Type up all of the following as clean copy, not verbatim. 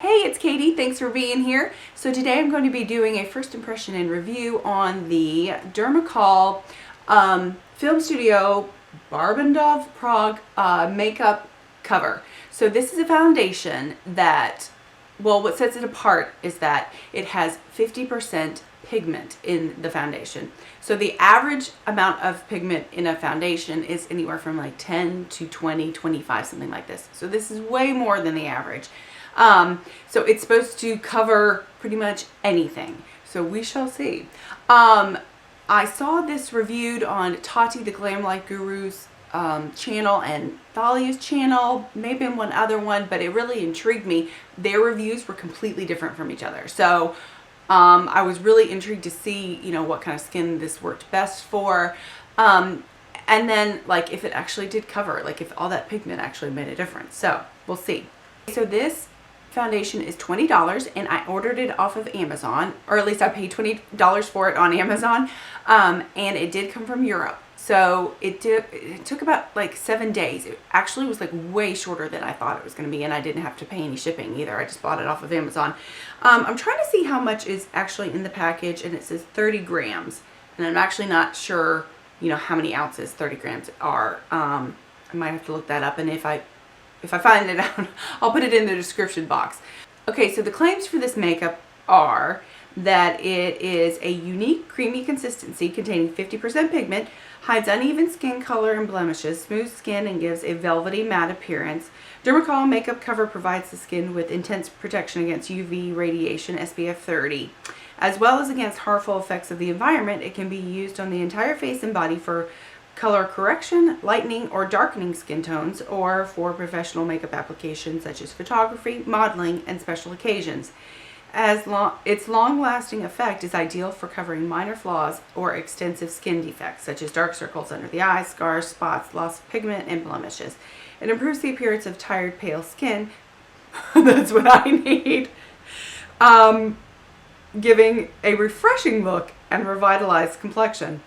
Hey, it's Katie. Thanks for being here. So today I'm going to be doing a first impression and review on the Dermacol Film Studio Barbendov Prague makeup cover. So this is a foundation that, well, what sets it apart is that it has 50% pigment in the foundation. So the average amount of pigment in a foundation is anywhere from like 10 to 20, 25, something like this. So this is way more than the average. So it's supposed to cover pretty much anything. So we shall see. I saw this reviewed on Tati the Glam Life Guru's channel and Thalia's channel, maybe in one other one, but it really intrigued me. Their reviews were completely different from each other. So I was really intrigued to see, what kind of skin this worked best for. And then like if it actually did cover, like if all that pigment actually made a difference. So we'll see. So this foundation is $20 and I ordered it off of Amazon, or at least I paid $20 for it on Amazon, and it did come from Europe. So it took about like 7 days. It actually was like way shorter than I thought it was going to be, and I didn't have to pay any shipping either. I just bought it off of Amazon. I'm trying to see how much is actually in the package, and it says 30 grams, and I'm actually not sure how many ounces 30 grams are. I might have to look that up, and if I find it out, I'll put it in the description box. Okay, so the claims for this makeup are that it is a unique creamy consistency containing 50% pigment, hides uneven skin color and blemishes, smooths skin, and gives a velvety matte appearance. Dermacol makeup cover provides the skin with intense protection against UV radiation, SPF 30. As well as against harmful effects of the environment, it can be used on the entire face and body for color correction, lightening, or darkening skin tones, or for professional makeup applications such as photography, modeling, and special occasions. Its long-lasting effect is ideal for covering minor flaws or extensive skin defects such as dark circles under the eyes, scars, spots, loss of pigment, and blemishes. It improves the appearance of tired, pale skin. That's what I need. Giving a refreshing look and revitalized complexion.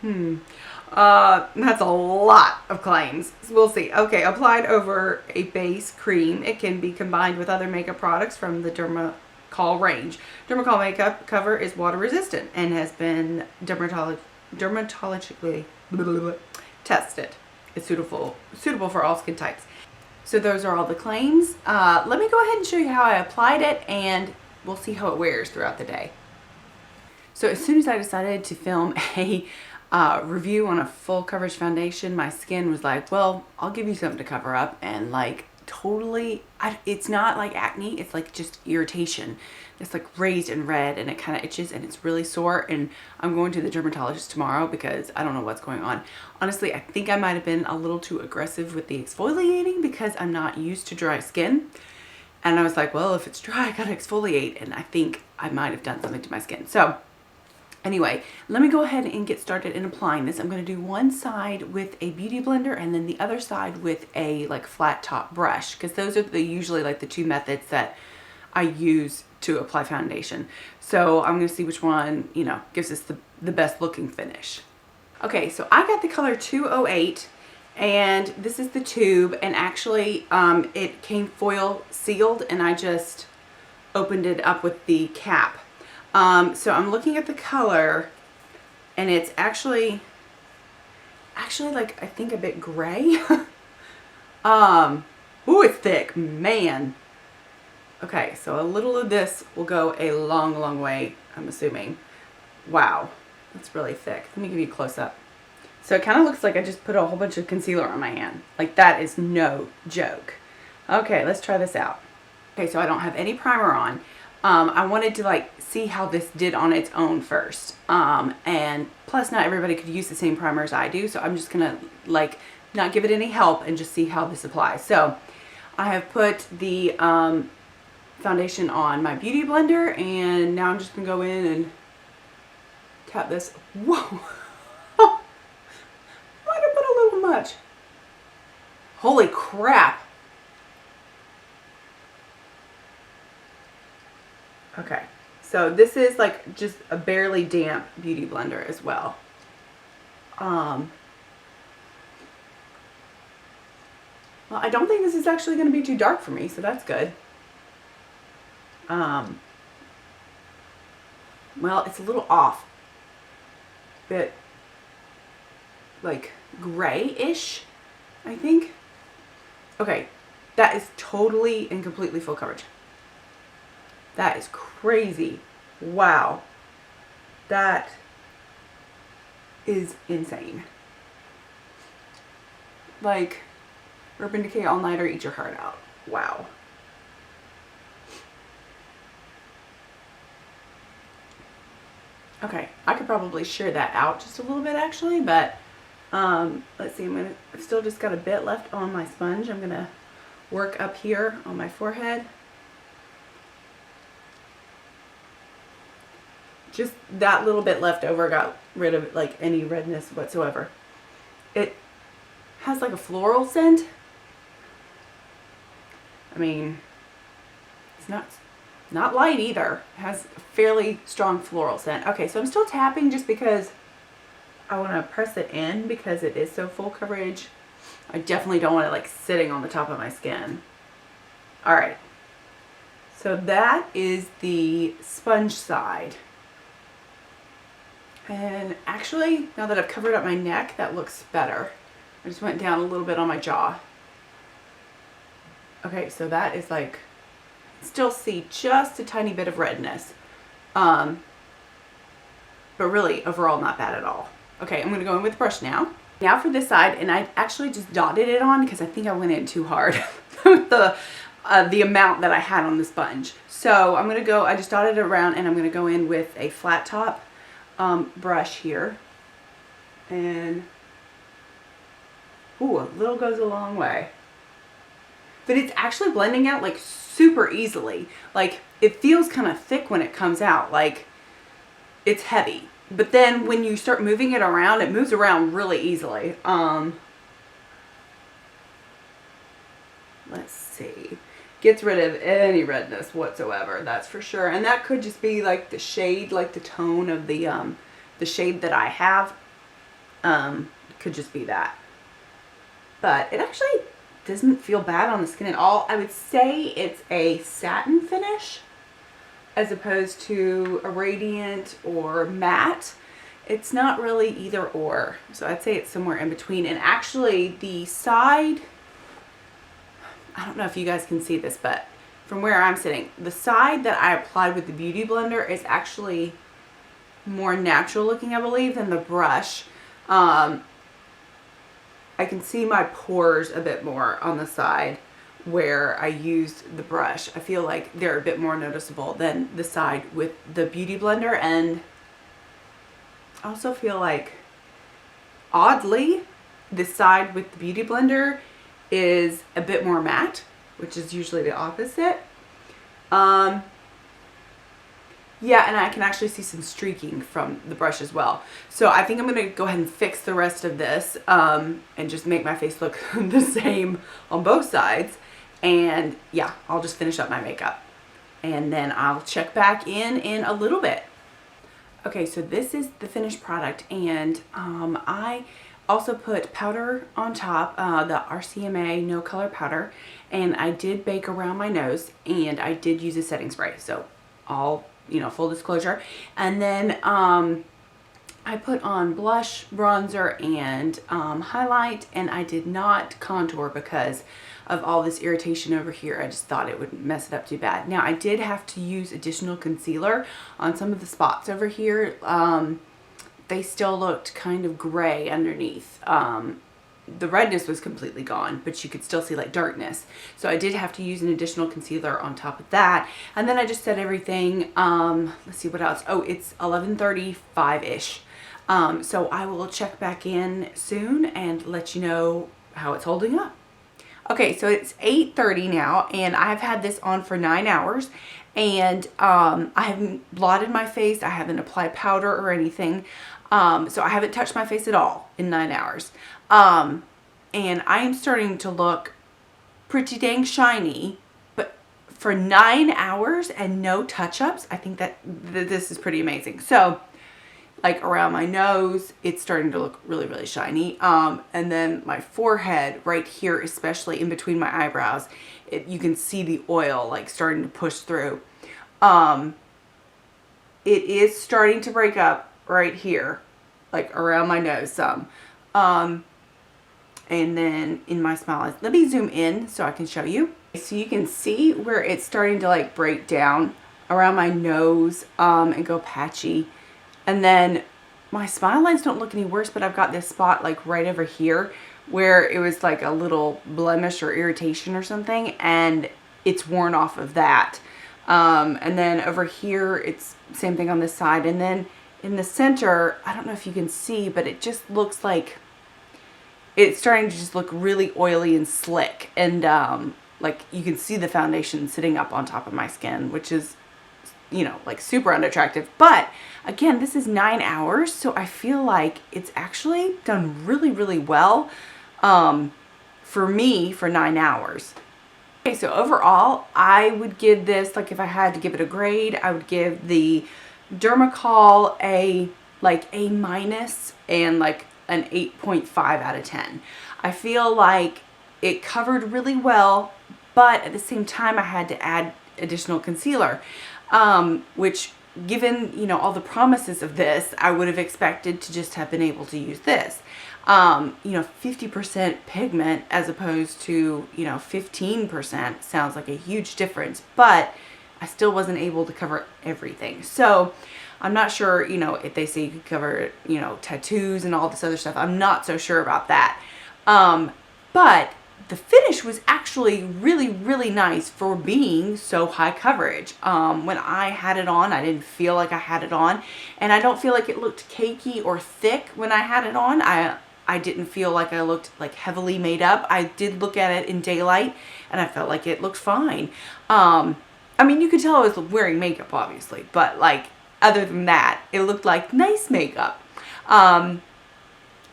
That's a lot of claims. We'll see. Okay, applied over a base cream. It can be combined with other makeup products from the Dermacol range. Dermacol makeup cover is water resistant and has been dermatologically tested. It's suitable for all skin types. So those are all the claims. Let me go ahead and show you how I applied it, and we'll see how it wears throughout the day. So as soon as I decided to film a review on a full coverage foundation, my skin was like, well, I'll give you something to cover up, and like totally, it's not like acne, it's like just irritation. It's like raised and red, and it kind of itches, and it's really sore, and I'm going to the dermatologist tomorrow because I don't know what's going on. Honestly, I think I might have been a little too aggressive with the exfoliating because I'm not used to dry skin. And I was like, well, if it's dry, I gotta exfoliate, and I think I might have done something to my skin. So anyway, let me go ahead and get started in applying this. I'm going to do one side with a beauty blender and then the other side with a like flat top brush, because those are usually like the two methods that I use to apply foundation. So I'm going to see which one, gives us the best looking finish. Okay, so I got the color 208, and this is the tube, and actually it came foil sealed, and I just opened it up with the cap. So I'm looking at the color, and it's actually like, I think a bit gray. Ooh, it's thick, man. Okay, so a little of this will go a long, long way, I'm assuming. Wow, that's really thick. Let me give you a close up. So it kind of looks like I just put a whole bunch of concealer on my hand. Like, that is no joke. Okay, let's try this out. Okay, so I don't have any primer on. I wanted to like see how this did on its own first, and plus not everybody could use the same primer as I do, so I'm just gonna like not give it any help and just see how this applies. So I have put the foundation on my beauty blender, and now I'm just gonna go in and tap this. Whoa. Might have put a little much. Holy crap. Okay, so this is like just a barely damp beauty blender as well. Well, I don't think this is actually going to be too dark for me, so that's good. Well, it's a little off. Bit like gray-ish, I think. Okay, that is totally and completely full coverage. That is crazy. Wow. That is insane. Like, Urban Decay All-Nighter, eat your heart out. Wow. Okay, I could probably share that out just a little bit actually, but let's see, I've still just got a bit left on my sponge. I'm gonna work up here on my forehead. Just that little bit left over got rid of like any redness whatsoever. It has like a floral scent. I mean, it's not light either. It has a fairly strong floral scent. Okay, so I'm still tapping just because I want to press it in because it is so full coverage. I definitely don't want it like sitting on the top of my skin. All right, so that is the sponge side. And actually, now that I've covered up my neck, that looks better. I just went down a little bit on my jaw. Okay, so that is like, still see just a tiny bit of redness. But really, overall, not bad at all. Okay, I'm gonna go in with the brush now. Now for this side, and I actually just dotted it on because I think I went in too hard with the amount that I had on the sponge. So I'm gonna go, I just dotted it around and I'm gonna go in with a flat top brush here. And, ooh, a little goes a long way. But it's actually blending out like super easily. Like it feels kind of thick when it comes out, like it's heavy. But then when you start moving it around, it moves around really easily. Let's see. Gets rid of any redness whatsoever, that's for sure. And that could just be like the shade, like the tone of the shade that I have. Could just be that. But it actually doesn't feel bad on the skin at all. I would say it's a satin finish as opposed to a radiant or matte. It's not really either or. So I'd say it's somewhere in between. And actually the side, I don't know if you guys can see this, but from where I'm sitting, the side that I applied with the Beauty Blender is actually more natural looking, I believe, than the brush. I can see my pores a bit more on the side where I used the brush. I feel like they're a bit more noticeable than the side with the Beauty Blender, and I also feel like, oddly, the side with the Beauty Blender is a bit more matte, which is usually the opposite. Yeah, and I can actually see some streaking from the brush as well. So I think I'm going to go ahead and fix the rest of this and just make my face look the same on both sides. And yeah, I'll just finish up my makeup. And then I'll check back in a little bit. Okay, so this is the finished product. And I also put powder on top, the RCMA No Color Powder. And I did bake around my nose. And I did use a setting spray. So all, you know, full disclosure. And then I put on blush, bronzer, and highlight, and I did not contour because of all this irritation over here. I just thought it would mess it up too bad. Now I did have to use additional concealer on some of the spots over here. They still looked kind of gray underneath. The redness was completely gone, but you could still see like darkness. So I did have to use an additional concealer on top of that. And then I just set everything, let's see what else. Oh, it's 11:35-ish. So I will check back in soon and let you know how it's holding up. Okay, so it's 8:30 now, and I've had this on for 9 hours. And I haven't blotted my face. I haven't applied powder or anything. So I haven't touched my face at all in 9 hours. And I am starting to look pretty dang shiny, but for 9 hours and no touch-ups, I think that this is pretty amazing. So like around my nose, it's starting to look really, really shiny. And then my forehead right here, especially in between my eyebrows, you can see the oil like starting to push through. It is starting to break up right here, like around my nose some. And then in my smile lines. Let me zoom in so I can show you. So you can see where it's starting to like break down around my nose and go patchy. And then my smile lines don't look any worse, but I've got this spot like right over here where it was like a little blemish or irritation or something, and it's worn off of that. And then over here, it's same thing on this side. And then in the center, I don't know if you can see, but it just looks like it's starting to just look really oily and slick. And like you can see the foundation sitting up on top of my skin, which is, you know, like super unattractive. But again, this is 9 hours, so I feel like it's actually done really, really well for me for 9 hours. Okay, so overall, I would give this, like if I had to give it a grade, I would give the Dermacol a minus and like an 8.5 out of 10. I feel like it covered really well, but at the same time I had to add additional concealer, which given, you know, all the promises of this, I would have expected to just have been able to use this. You know, 50% pigment as opposed to, you know, 15% sounds like a huge difference, but I still wasn't able to cover everything. So I'm not sure, you know, if they say you could cover, you know, tattoos and all this other stuff. I'm not so sure about that. But the finish was actually really, really nice for being so high coverage. When I had it on, I didn't feel like I had it on, and I don't feel like it looked cakey or thick when I had it on. I didn't feel like I looked like heavily made up. I did look at it in daylight and I felt like it looked fine. I mean, you could tell I was wearing makeup obviously, but like other than that, it looked like nice makeup.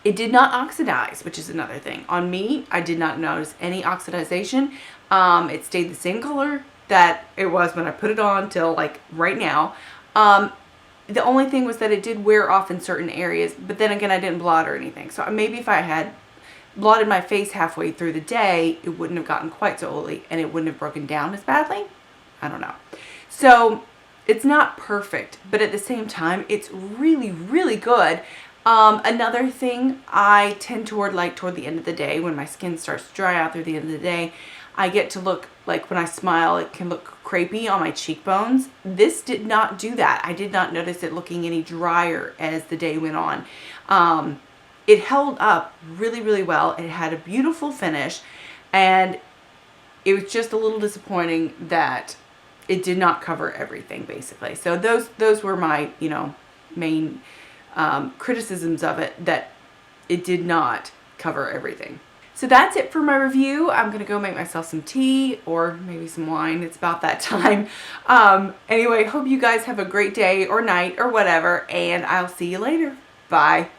It did not oxidize, which is another thing. On me, I did not notice any oxidization. It stayed the same color that it was when I put it on till like right now. The only thing was that it did wear off in certain areas, but then again, I didn't blot or anything. So maybe if I had blotted my face halfway through the day, it wouldn't have gotten quite so oily and it wouldn't have broken down as badly. I don't know. So it's not perfect, but at the same time, it's really, really good. Another thing I tend toward the end of the day, when my skin starts to dry out through the end of the day, I get to look like when I smile, it can look crepey on my cheekbones. This did not do that. I did not notice it looking any drier as the day went on. It held up really, really well. It had a beautiful finish, and it was just a little disappointing that it did not cover everything, basically. So those were my, you know, main criticisms of it, that it did not cover everything. So that's it for my review. I'm gonna go make myself some tea or maybe some wine. It's about that time. Anyway, hope you guys have a great day or night or whatever, and I'll see you later. Bye.